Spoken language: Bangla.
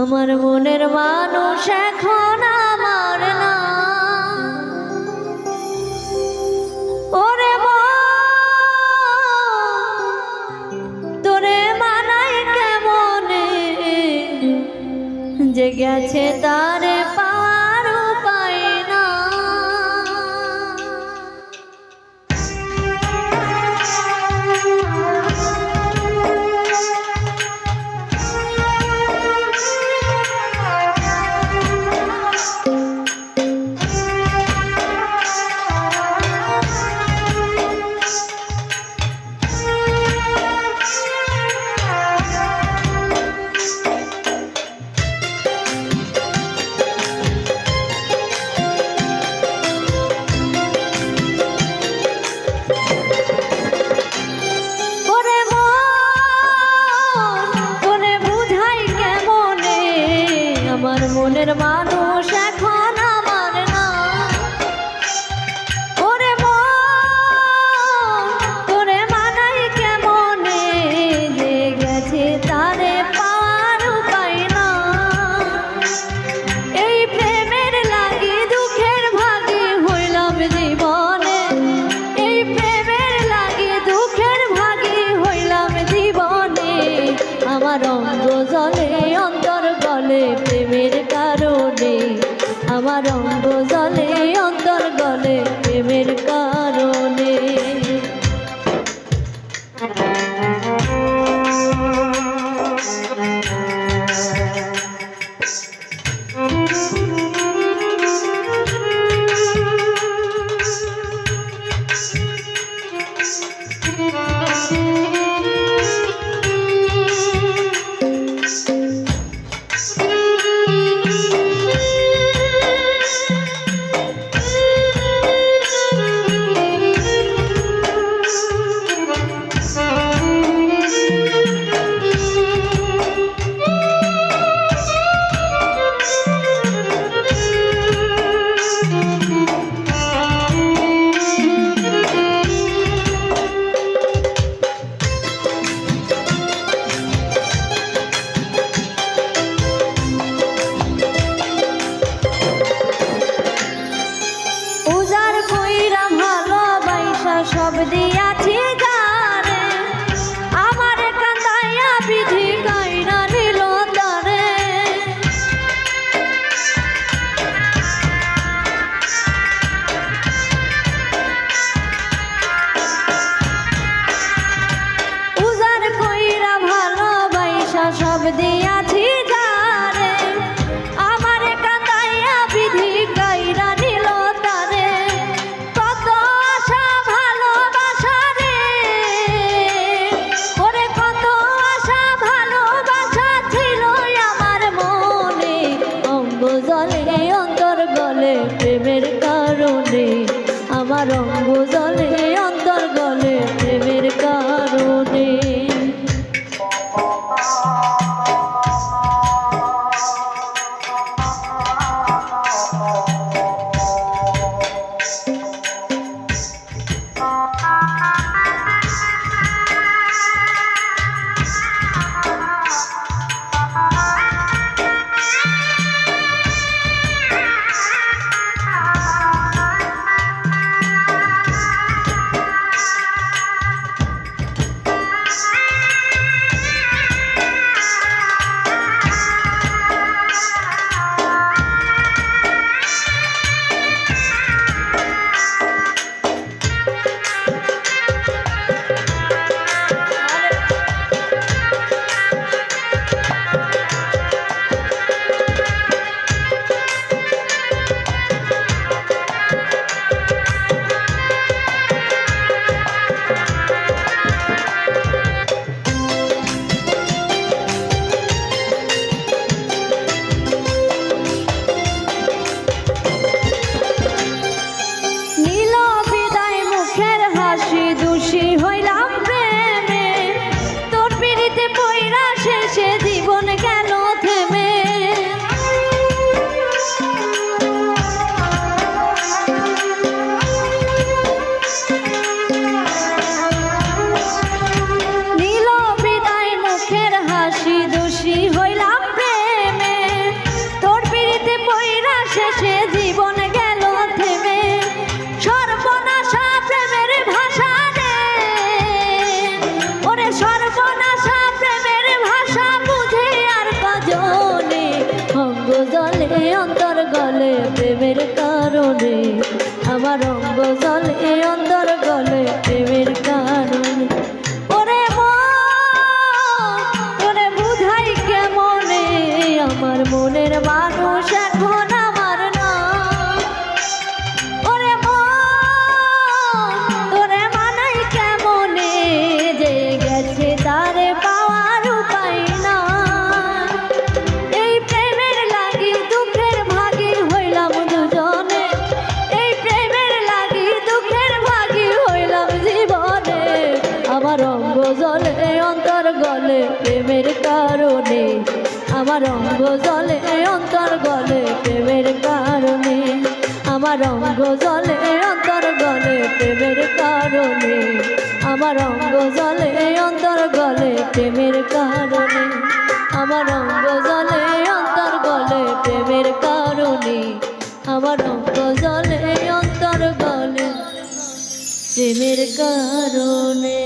আমার মনের মানুষ এখন আমার না। ওরে তোরে মানাই কেমনে, যে গেছে তারে পাওয়ার উপায় না। মনের মানুষ এখন আমার না। ওরে তোরে মানাই কেমনে, যে গেছে তারে পাওয়ার উপায় না। এই প্রেমের লাগি দুঃখের ভাগী হইলাম জীবনে, এই প্রেমের লাগি দুঃখের ভাগী হইলাম জীবনে। আমার অঙ্গ জলে অন্তর গলে প্রেমের কারণে, আমার অঙ্গ জলে অন্তর গলে প্রেমের কারণে। গলে প্রেমের কারণে, আমার অঙ্গ জলে অন্তর গলে প্রেমের কারণে। ওরে তোরে বুঝাই কেমনে, আমার মনের মানুষ এখন আমার না। ওরে তোরে মানাই কেমনে, যে গেছে তারে পাওয়ার উপায় না। এই প্রেমের লাগি দুঃখের ভাগী হইলাম দুজনে, এই প্রেমের লাগি দুঃখের ভাগী হইলাম জীবনে। আমার অঙ্গ জলে অন্তর গলে প্রেমের কারণে, আমার অঙ্গ জলে অন্তর গলে প্রেমের কারণে, আমার অঙ্গ জলে অন্তর গলে প্রেমের কারণে, আমার অঙ্গ জলে অন্তর গলে প্রেমের কারণে, আমার অঙ্গ জলে অন্তর গলে প্রেমের কারণে, আমার অঙ্গ জলে অন্তর গলে প্রেমের কারণে।